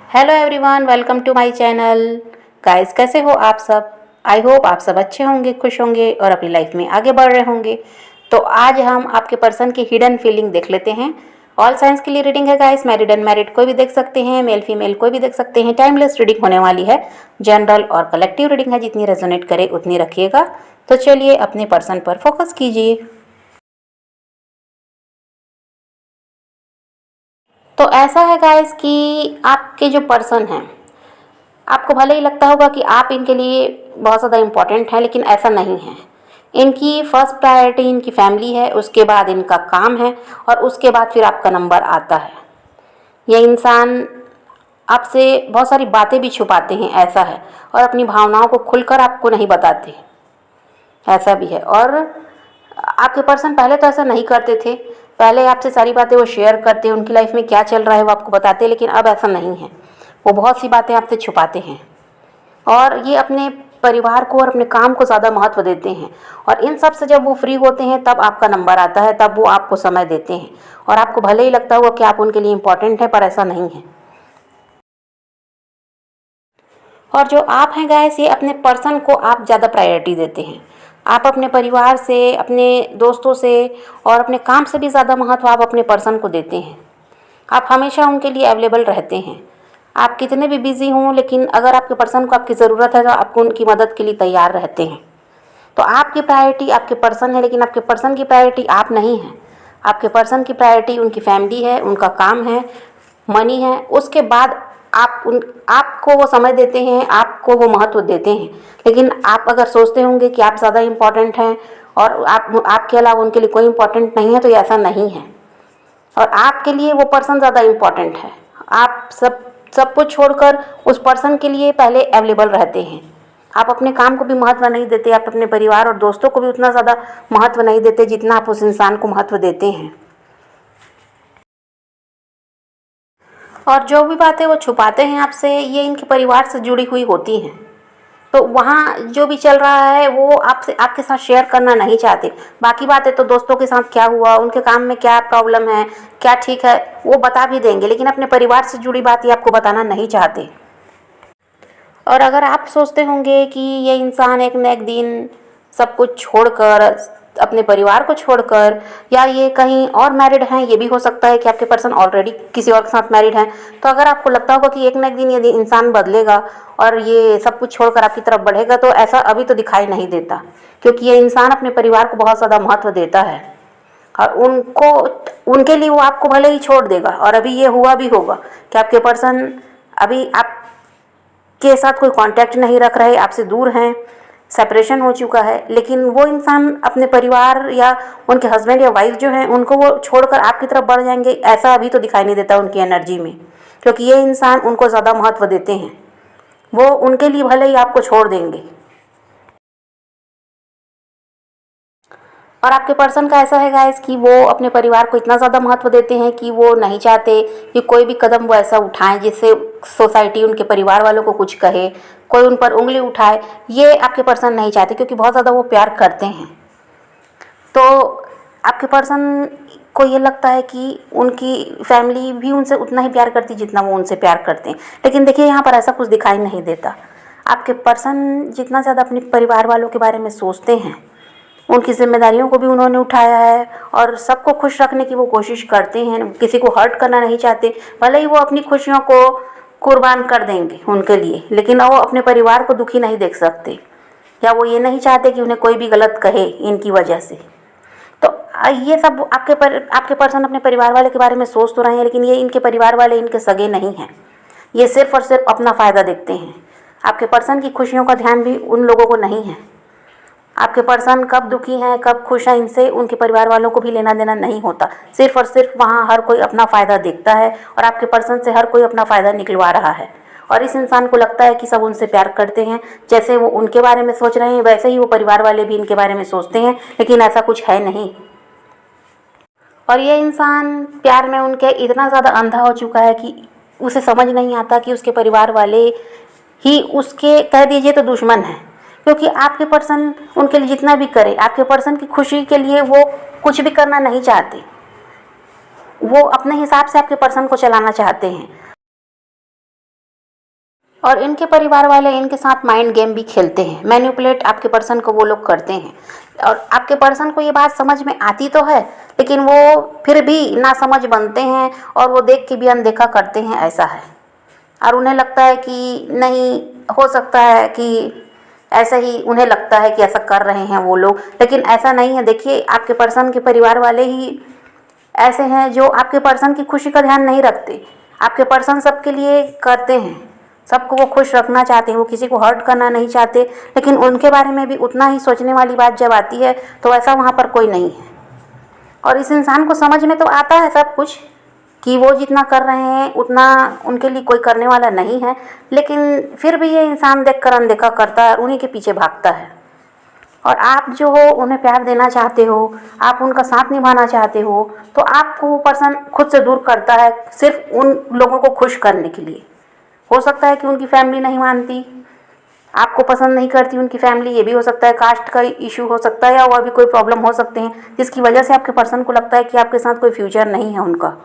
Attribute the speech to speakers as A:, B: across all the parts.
A: Hello everyone, welcome to my channel. Guys, कैसे हो आप सब? आई होप आप सब अच्छे होंगे, खुश होंगे और अपनी लाइफ में आगे बढ़ रहे होंगे। तो आज हम आपके पर्सन की हिडन फीलिंग देख लेते हैं। ऑल साइंस के लिए रीडिंग है गाइस, मैरिड अनमैरिड कोई भी देख सकते हैं, मेल फीमेल कोई भी देख सकते हैं। टाइमलेस रीडिंग होने वाली है, जनरल और कलेक्टिव रीडिंग है, जितनी रेजोनेट करे उतनी रखिएगा। तो चलिए अपने पर्सन पर फोकस कीजिए। तो ऐसा है गाइस कि आपके जो पर्सन हैं, आपको भले ही लगता होगा कि आप इनके लिए बहुत ज़्यादा इम्पोर्टेंट हैं, लेकिन ऐसा नहीं है। इनकी फर्स्ट प्रायोरिटी इनकी फैमिली है, उसके बाद इनका काम है और उसके बाद फिर आपका नंबर आता है। ये इंसान आपसे बहुत सारी बातें भी छुपाते हैं, ऐसा है, और अपनी भावनाओं को खुलकर आपको नहीं बताते, ऐसा भी है। और आपके पर्सन पहले तो ऐसा नहीं करते थे, पहले आपसे सारी बातें वो शेयर करते हैं, उनकी लाइफ में क्या चल रहा है वो आपको बताते हैं, लेकिन अब ऐसा नहीं है। वो बहुत सी बातें आपसे छुपाते हैं और ये अपने परिवार को और अपने काम को ज़्यादा महत्व देते हैं। और इन सब से जब वो फ्री होते हैं तब आपका नंबर आता है, तब वो आपको समय देते हैं। और आपको भले ही लगता होगा कि आप उनके लिए इम्पोर्टेंट हैं, पर ऐसा नहीं है। और जो आप हैं गाइस, ये अपने पर्सन को आप ज़्यादा प्रायोरिटी देते हैं। आप अपने परिवार से, अपने दोस्तों से और अपने काम से भी ज़्यादा महत्व आप अपने पर्सन को देते हैं। आप हमेशा उनके लिए अवेलेबल रहते हैं। आप कितने भी बिज़ी हों, लेकिन अगर आपके पर्सन को आपकी ज़रूरत है तो आपको उनकी मदद के लिए तैयार रहते हैं। तो आपकी प्रायोरिटी आपके पर्सन है, लेकिन आपके पर्सन की प्रायोरिटी आप नहीं हैं। आपके पर्सन की प्रायोरिटी उनकी फैमिली है, उनका काम है, मनी है। उसके बाद आपको वो समय देते हैं, आपको वो महत्व देते हैं। लेकिन आप अगर सोचते होंगे कि आप ज़्यादा इम्पोर्टेंट हैं और आपके अलावा उनके लिए कोई इम्पोर्टेंट नहीं है, तो ये ऐसा नहीं है। और आपके लिए वो पर्सन ज़्यादा इम्पोर्टेंट है। आप सब कुछ छोड़कर उस पर्सन के लिए पहले अवेलेबल रहते हैं। आप अपने काम को भी महत्व नहीं देते, आप अपने परिवार और दोस्तों को भी उतना ज़्यादा महत्व नहीं देते जितना आप उस इंसान को महत्व देते हैं। और जो भी बातें वो छुपाते हैं आपसे, ये इनके परिवार से जुड़ी हुई होती हैं। तो वहाँ जो भी चल रहा है वो आपसे, आपके साथ शेयर करना नहीं चाहते। बाकी बातें तो दोस्तों के साथ क्या हुआ, उनके काम में क्या प्रॉब्लम है, क्या ठीक है, वो बता भी देंगे, लेकिन अपने परिवार से जुड़ी बात ये आपको बताना नहीं चाहते। और अगर आप सोचते होंगे कि ये इंसान एक न एक दिन सब कुछ छोड़कर, अपने परिवार को छोड़कर, या ये कहीं और मैरिड हैं, ये भी हो सकता है कि आपके पर्सन ऑलरेडी किसी और के साथ मैरिड हैं। तो अगर आपको लगता होगा कि एक न एक दिन ये इंसान बदलेगा और ये सब कुछ छोड़कर आपकी तरफ बढ़ेगा, तो ऐसा अभी तो दिखाई नहीं देता, क्योंकि ये इंसान अपने परिवार को बहुत ज़्यादा महत्व देता है। और उनके लिए वो आपको भले ही छोड़ देगा। और अभी ये हुआ भी होगा कि आपके पर्सन अभी आपके साथ कोई कांटेक्ट नहीं रख रहे, आपसे दूर हैं, सेपरेशन हो चुका है, लेकिन वो इंसान अपने परिवार या उनके हस्बैंड या वाइफ जो हैं उनको वो छोड़कर आपकी तरफ बढ़ जाएंगे, ऐसा अभी तो दिखाई नहीं देता उनकी एनर्जी में। क्योंकि ये इंसान उनको ज़्यादा महत्व देते हैं, वो उनके लिए भले ही आपको छोड़ देंगे। और आपके पर्सन का ऐसा है गाइस कि वो अपने परिवार को इतना ज़्यादा महत्व देते हैं कि वो नहीं चाहते कि कोई भी कदम वो ऐसा उठाएं जिससे सोसाइटी उनके परिवार वालों को कुछ कहे, कोई उन पर उंगली उठाए। ये आपके पर्सन नहीं चाहते, क्योंकि बहुत ज़्यादा वो प्यार करते हैं। तो आपके पर्सन को ये लगता है कि उनकी फैमिली भी उनसे उतना ही प्यार करती जितना वो उनसे प्यार करते हैं। लेकिन देखिए, यहाँ पर ऐसा कुछ दिखाई नहीं देता। आपके पर्सन जितना ज़्यादा अपने परिवार वालों के बारे में सोचते हैं, उनकी जिम्मेदारियों को भी उन्होंने उठाया है और सबको खुश रखने की वो कोशिश करते हैं, किसी को हर्ट करना नहीं चाहते। भले ही वो अपनी खुशियों को कुर्बान कर देंगे उनके लिए, लेकिन वो अपने परिवार को दुखी नहीं देख सकते, या वो ये नहीं चाहते कि उन्हें कोई भी गलत कहे इनकी वजह से। तो ये सब आपके पर्सन अपने परिवार वाले के बारे में सोच तो रहे हैं, लेकिन ये इनके परिवार वाले इनके सगे नहीं हैं। ये सिर्फ और सिर्फ अपना फ़ायदा देखते हैं। आपके पर्सन की खुशियों का ध्यान भी उन लोगों को नहीं है। आपके पर्सन कब दुखी हैं, कब खुश हैं, इनसे उनके परिवार वालों को भी लेना देना नहीं होता। सिर्फ और सिर्फ वहाँ हर कोई अपना फ़ायदा देखता है और आपके पर्सन से हर कोई अपना फ़ायदा निकलवा रहा है। और इस इंसान को लगता है कि सब उनसे प्यार करते हैं, जैसे वो उनके बारे में सोच रहे हैं वैसे ही वो परिवार वाले भी इनके बारे में सोचते हैं, लेकिन ऐसा कुछ है नहीं। और ये इंसान प्यार में उनके इतना ज़्यादा अंधा हो चुका है कि उसे समझ नहीं आता कि उसके परिवार वाले ही उसके, कह दीजिए तो, दुश्मन है। क्योंकि आपके पर्सन उनके लिए जितना भी करे, आपके पर्सन की खुशी के लिए वो कुछ भी करना नहीं चाहते। वो अपने हिसाब से आपके पर्सन को चलाना चाहते हैं। और इनके परिवार वाले इनके साथ माइंड गेम भी खेलते हैं, मैनिपुलेट आपके पर्सन को वो लोग करते हैं। और आपके पर्सन को ये बात समझ में आती तो है, लेकिन वो फिर भी नासमझ बनते हैं और वो देख के भी अनदेखा करते हैं, ऐसा है। और उन्हें लगता है कि नहीं, हो सकता है कि ऐसा ही उन्हें लगता है कि ऐसा कर रहे हैं वो लोग, लेकिन ऐसा नहीं है। देखिए, आपके पर्सन के परिवार वाले ही ऐसे हैं जो आपके पर्सन की खुशी का ध्यान नहीं रखते। आपके पर्सन सबके लिए करते हैं, सबको वो खुश रखना चाहते हैं, वो किसी को हर्ट करना नहीं चाहते, लेकिन उनके बारे में भी उतना ही सोचने वाली बात जब आती है तो ऐसा वहाँ पर कोई नहीं है। और इस इंसान को समझ में तो आता है सब कुछ कि वो जितना कर रहे हैं उतना उनके लिए कोई करने वाला नहीं है, लेकिन फिर भी ये इंसान देखकर अनदेखा करता है, उन्हीं के पीछे भागता है। और आप जो हो उन्हें प्यार देना चाहते हो, आप उनका साथ निभाना चाहते हो, तो आपको वो पर्सन खुद से दूर करता है सिर्फ उन लोगों को खुश करने के लिए। हो सकता है कि उनकी फैमिली नहीं मानती, आपको पसंद नहीं करती उनकी फैमिली, ये भी हो सकता है, कास्ट का इशू हो सकता है, या और भी कोई प्रॉब्लम हो सकते हैं जिसकी वजह से आपके पर्सन को लगता है कि आपके साथ कोई फ्यूचर नहीं है उनका।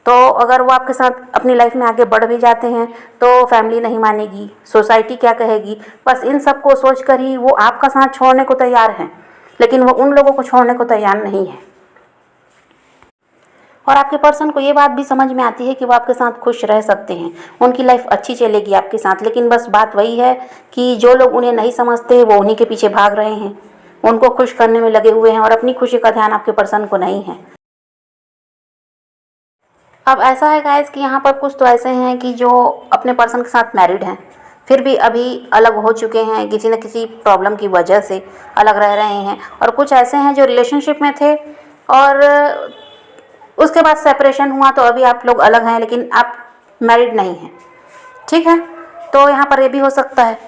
A: तो अगर वो आपके साथ अपनी लाइफ में आगे बढ़ भी जाते हैं तो फैमिली नहीं मानेगी, सोसाइटी क्या कहेगी, बस इन सब को सोच कर ही वो आपका साथ छोड़ने को तैयार हैं, लेकिन वो उन लोगों को छोड़ने को तैयार नहीं है। और आपके पर्सन को ये बात भी समझ में आती है कि वो आपके साथ खुश रह सकते हैं, उनकी लाइफ अच्छी चलेगी आपके साथ, लेकिन बस बात वही है कि जो लोग उन्हें नहीं समझते वो उन्हीं के पीछे भाग रहे हैं, उनको खुश करने में लगे हुए हैं और अपनी खुशी का ध्यान आपके पर्सन को नहीं है। अब ऐसा है गाइस कि यहाँ पर कुछ तो ऐसे हैं कि जो अपने पर्सन के साथ मैरिड हैं, फिर भी अभी अलग हो चुके हैं, किसी न किसी प्रॉब्लम की वजह से अलग रह रहे हैं। और कुछ ऐसे हैं जो रिलेशनशिप में थे और उसके बाद सेपरेशन हुआ तो अभी आप लोग अलग हैं, लेकिन आप मैरिड नहीं हैं, ठीक है। तो यहाँ पर ये भी हो सकता है,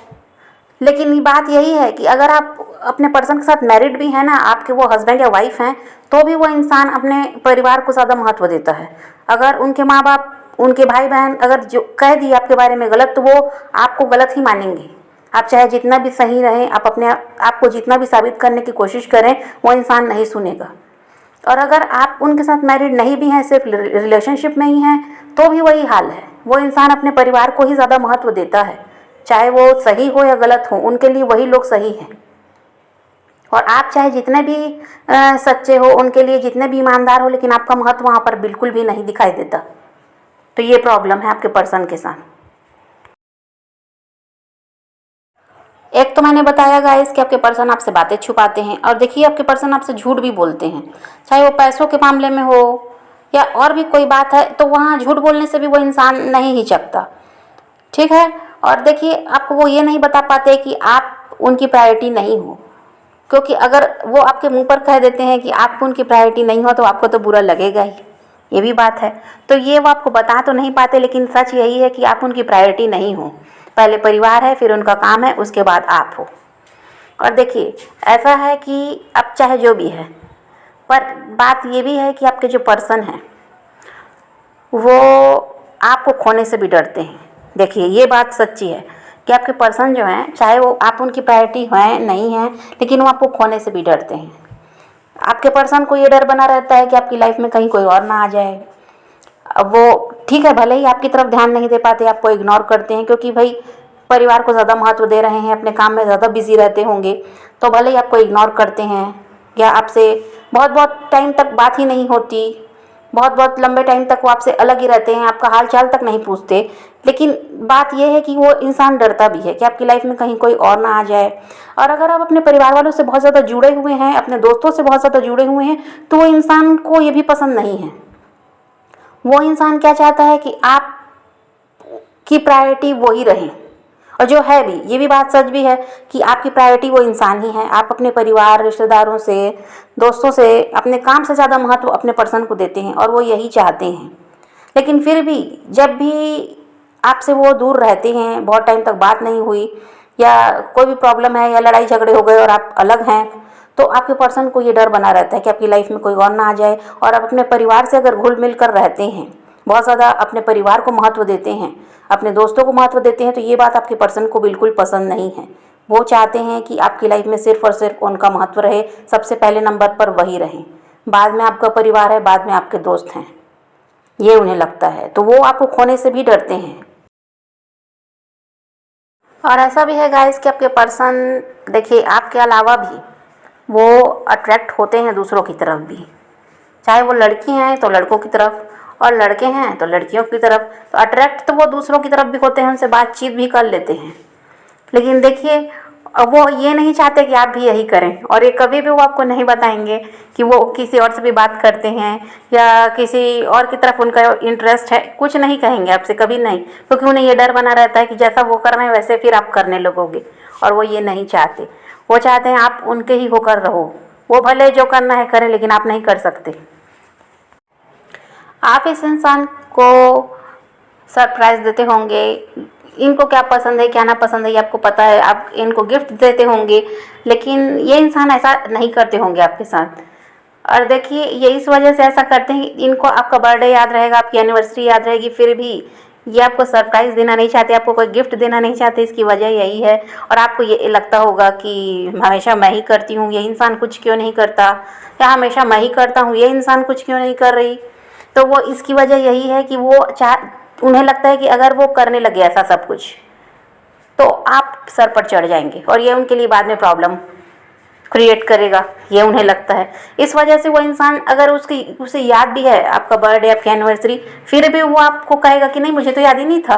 A: लेकिन बात यही है कि अगर आप अपने पर्सन के साथ मैरिड भी हैं ना, आपके वो हस्बैंड या वाइफ हैं, तो भी वो इंसान अपने परिवार को ज़्यादा महत्व देता है। अगर उनके माँ बाप, उनके भाई बहन अगर जो कह दिए आपके बारे में गलत, तो वो आपको गलत ही मानेंगे। आप चाहे जितना भी सही रहें, आप अपने आप को जितना भी साबित करने की कोशिश करें, वो इंसान नहीं सुनेगा। और अगर आप उनके साथ मैरिड नहीं भी हैं, सिर्फ रिलेशनशिप में ही हैं, तो भी वही हाल है। वो इंसान अपने परिवार को ही ज़्यादा महत्व देता है, चाहे वो सही हो या गलत हो, उनके लिए वही लोग सही हैं। और आप चाहे जितने भी सच्चे हो, उनके लिए जितने भी ईमानदार हो, लेकिन आपका महत्व वहाँ पर बिल्कुल भी नहीं दिखाई देता। तो ये प्रॉब्लम है आपके पर्सन के साथ। एक तो मैंने बताया गाइस कि आपके पर्सन आपसे बातें छुपाते हैं, और देखिए आपके पर्सन आपसे झूठ भी बोलते हैं, चाहे वो पैसों के मामले में हो या और भी कोई बात है, तो वहाँ झूठ बोलने से भी वो इंसान नहीं हिचकता, ठीक है। और देखिए, आपको वो ये नहीं बता पाते कि आप उनकी प्रायोरिटी नहीं हो, क्योंकि अगर वो आपके मुंह पर कह देते हैं कि आप उनकी प्रायोरिटी नहीं हो तो आपको तो बुरा लगेगा ही, ये भी बात है। तो ये वो आपको बता तो नहीं पाते, लेकिन सच यही है कि आप उनकी प्रायोरिटी नहीं हो। पहले परिवार है, फिर उनका काम है, उसके बाद आप हो। और देखिए, ऐसा है कि अब चाहे जो भी है, पर बात ये भी है कि आपके जो पर्सन हैं वो आपको खोने से भी डरते हैं। देखिए, ये बात सच्ची है कि आपके पर्सन जो हैं, चाहे वो आप उनकी प्रायोरिटी हैं नहीं हैं, लेकिन वो आपको खोने से भी डरते हैं। आपके पर्सन को ये डर बना रहता है कि आपकी लाइफ में कहीं कोई और ना आ जाए। अब वो ठीक है, भले ही आपकी तरफ ध्यान नहीं दे पाते, आपको इग्नोर करते हैं, क्योंकि भाई परिवार को ज़्यादा महत्व दे रहे हैं, अपने काम में ज़्यादा बिजी रहते होंगे, तो भले ही आपको इग्नोर करते हैं, या आपसे बहुत बहुत टाइम तक बात ही नहीं होती, बहुत बहुत लंबे टाइम तक वो आपसे अलग ही रहते हैं, आपका हाल चाल तक नहीं पूछते। लेकिन बात यह है कि वो इंसान डरता भी है कि आपकी लाइफ में कहीं कोई और ना आ जाए। और अगर आप अपने परिवार वालों से बहुत ज़्यादा जुड़े हुए हैं, अपने दोस्तों से बहुत ज़्यादा जुड़े हुए हैं, तो वो इंसान को ये भी पसंद नहीं है। वो इंसान क्या चाहता है कि आप की प्रायोरिटी वही रहे, और जो है भी, ये भी बात सच भी है कि आपकी प्रायोरिटी वो इंसान ही है। आप अपने परिवार, रिश्तेदारों से, दोस्तों से, अपने काम से ज़्यादा महत्व अपने पर्सन को देते हैं, और वो यही चाहते हैं। लेकिन फिर भी जब भी आपसे वो दूर रहते हैं, बहुत टाइम तक बात नहीं हुई, या कोई भी प्रॉब्लम है, या लड़ाई झगड़े हो गए और आप अलग हैं, तो आपके पर्सन को ये डर बना रहता है कि आपकी लाइफ में कोई और ना आ जाए। और आप अपने परिवार से अगर घुल मिल कर रहते हैं, बहुत ज़्यादा अपने परिवार को महत्व देते हैं, अपने दोस्तों को महत्व देते हैं, तो ये बात आपके पर्सन को बिल्कुल पसंद नहीं है। वो चाहते हैं कि आपकी लाइफ में सिर्फ और सिर्फ उनका महत्व रहे, सबसे पहले नंबर पर वही रहें, बाद में आपका परिवार है, बाद में आपके दोस्त हैं, ये उन्हें लगता है। तो वो आपको खोने से भी डरते हैं। और ऐसा भी है गाइस कि आपके पर्सन, देखिए, आपके अलावा भी वो अट्रैक्ट होते हैं दूसरों की तरफ भी। चाहे वो लड़की हैं तो लड़कों की तरफ, और लड़के हैं तो लड़कियों की तरफ। तो अट्रैक्ट तो वो दूसरों की तरफ भी होते हैं, उनसे बातचीत भी कर लेते हैं। लेकिन देखिए, अब वो ये नहीं चाहते कि आप भी यही करें, और ये कभी भी वो आपको नहीं बताएंगे कि वो किसी और से भी बात करते हैं या किसी और की तरफ उनका इंटरेस्ट है। कुछ नहीं कहेंगे आपसे, कभी नहीं, क्योंकि उन्हें ये डर बना रहता है कि जैसा वो कर रहे हैं वैसे फिर आप करने लगोगे, और वो ये नहीं चाहते। वो चाहते हैं आप उनके ही होकर रहो। वो भले जो करना है करें, लेकिन आप नहीं कर सकते। आप इस इंसान को सरप्राइज़ देते होंगे, इनको क्या पसंद है क्या ना पसंद है ये आपको पता है, आप इनको गिफ्ट देते होंगे, लेकिन ये इंसान ऐसा नहीं करते होंगे आपके साथ। और देखिए, ये इस वजह से ऐसा करते हैं, इनको आपका बर्थडे याद रहेगा, आपकी एनिवर्सरी याद रहेगी, फिर भी ये आपको सरप्राइज़ देना नहीं चाहते, आपको कोई गिफ्ट देना नहीं चाहते। इसकी वजह यही है। और आपको ये लगता होगा कि हमेशा मैं ही करती हूँ, ये इंसान कुछ क्यों नहीं करता, या हमेशा मैं ही करता हूँ, ये इंसान कुछ क्यों नहीं कर रही। तो वो इसकी वजह यही है कि उन्हें लगता है कि अगर वो करने लगे ऐसा सब कुछ, तो आप सर पर चढ़ जाएंगे, और ये उनके लिए बाद में प्रॉब्लम क्रिएट करेगा, ये उन्हें लगता है। इस वजह से वो इंसान, अगर उसे याद भी है आपका बर्थडे, आपकी एनिवर्सरी, फिर भी वो आपको कहेगा कि नहीं, मुझे तो याद ही नहीं था।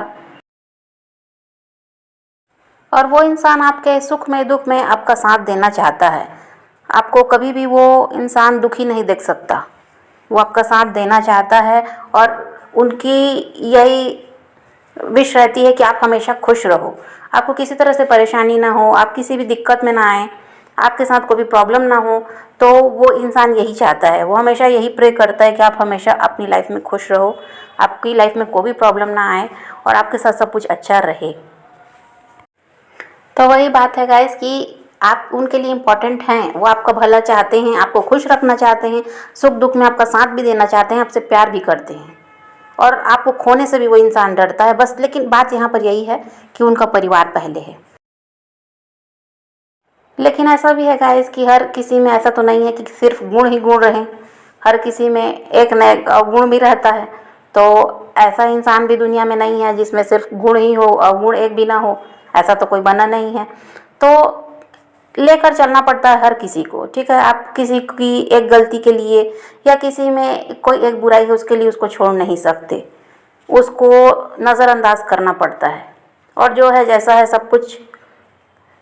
A: और वो इंसान आपके सुख में दुख में आपका साथ देना चाहता है। आपको कभी भी वो इंसान दुखी नहीं देख सकता, वो आपका साथ देना चाहता है। और उनकी यही विश रहती है कि आप हमेशा खुश रहो, आपको किसी तरह से परेशानी ना हो, आप किसी भी दिक्कत में ना आए, आपके साथ कोई भी प्रॉब्लम ना हो। तो वो इंसान यही चाहता है, वो हमेशा यही प्रे करता है कि आप हमेशा अपनी लाइफ में खुश रहो, आपकी लाइफ में कोई भी प्रॉब्लम ना आए, और आपके साथ सब कुछ अच्छा रहे। तो वही बात है गाइस कि आप उनके लिए इम्पोर्टेंट हैं, वो आपका भला चाहते हैं, आपको खुश रखना चाहते हैं, सुख दुख में आपका साथ भी देना चाहते हैं, आपसे प्यार भी करते हैं। और आपको खोने से भी वो इंसान डरता है बस। लेकिन बात यहाँ पर यही है कि उनका परिवार पहले है। लेकिन ऐसा भी है गाइस कि हर किसी में ऐसा तो नहीं है कि सिर्फ गुण ही गुण रहें, हर किसी में एक न एक अवगुण भी रहता है। तो ऐसा इंसान भी दुनिया में नहीं है जिसमें सिर्फ गुण ही हो, अवगुण एक भी ना हो। ऐसा तो कोई बना नहीं है। तो लेकर चलना पड़ता है हर किसी को, ठीक है। आप किसी की एक गलती के लिए या किसी में कोई एक बुराई है उसके लिए उसको छोड़ नहीं सकते, उसको नज़रअंदाज करना पड़ता है। और जो है जैसा है सब कुछ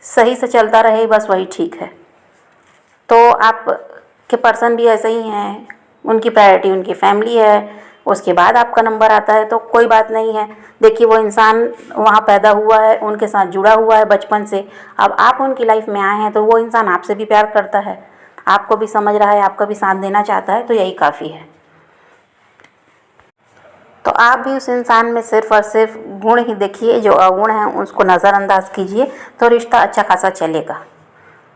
A: सही से चलता रहे, बस वही ठीक है। तो आप के पर्सन भी ऐसे ही हैं, उनकी प्रायोरिटी उनकी फैमिली है, उसके बाद आपका नंबर आता है, तो कोई बात नहीं है। देखिए, वो इंसान वहाँ पैदा हुआ है, उनके साथ जुड़ा हुआ है बचपन से। अब आप उनकी लाइफ में आए हैं तो वो इंसान आपसे भी प्यार करता है, आपको भी समझ रहा है, आपका भी साथ देना चाहता है, तो यही काफ़ी है। तो आप भी उस इंसान में सिर्फ़ और सिर्फ गुण ही देखिए, जो अवगुण हैं उसको नज़रअंदाज कीजिए, तो रिश्ता अच्छा खासा चलेगा,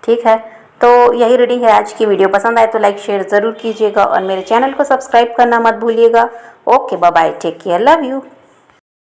A: ठीक है। तो यही रीडिंग है आज की। वीडियो पसंद आए तो लाइक शेयर ज़रूर कीजिएगा, और मेरे चैनल को सब्सक्राइब करना मत भूलिएगा। Okay, bye bye, take care, love you.